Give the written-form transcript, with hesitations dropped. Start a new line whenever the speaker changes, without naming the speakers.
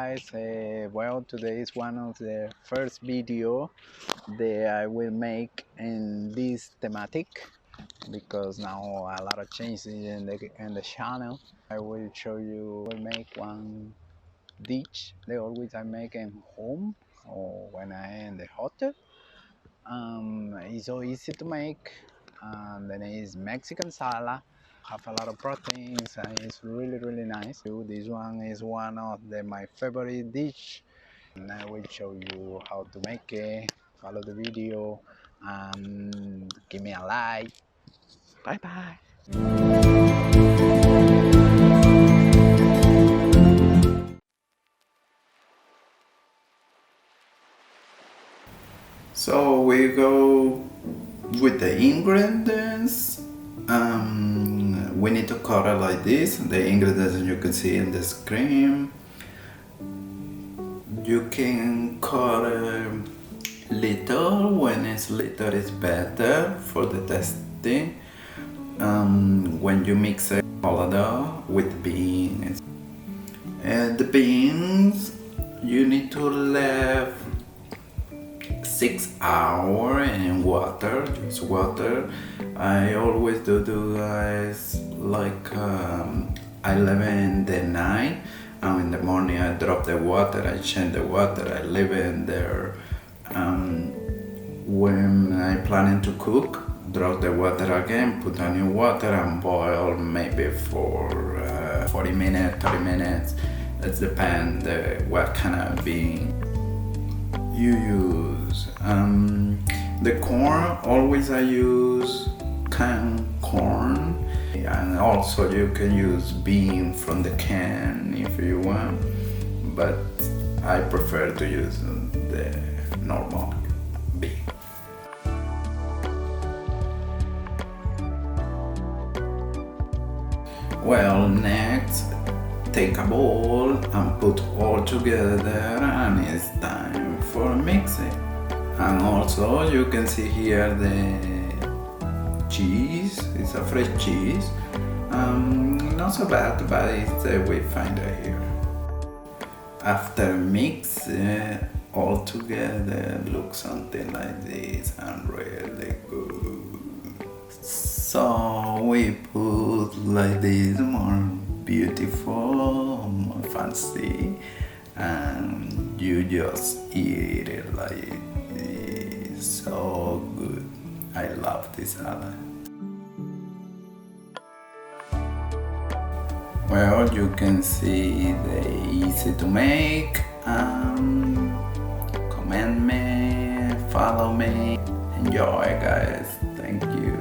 guys, well, today is one of the first video that I will make in this thematic because now a lot of changes in the channel. I will show you, will make one dish that always I make in home or when I in the hotel. It's so easy to make, and then it's Mexican salad. Have a lot of proteins and it's really nice. This one is one of my favorite dish, and I will show you how to make it. Follow the video and give me a like. Bye bye.
So we go with the ingredients. We need to cut it like this. The ingredients you can see in the screen. You can cut little. When it's little, it's better for the testing. When you mix it all with beans, and the beans you need to leave 6 hours in water, just water. I always do guys like I leave in the night and in the morning I drop the water, I change the water, I leave it in there. When I planning to cook, drop the water again, put a new water and boil maybe for 40 minutes, 30 minutes. It depends what kind of bean you use. The corn, always I use canned corn, and also you can use bean from the can if you want, but I prefer to use the normal bean. Well, next take a bowl and put all together, and it's time for mixing. And also you can see here the cheese. It's a fresh cheese, not so bad, but it's we find it here. After mix all together, look something like this and really good. So we put like this, more beautiful, more fancy, and you just eat it like this. So good. I love this salad. Well, you can see they're easy to make. Comment me, follow me. Enjoy guys. Thank you.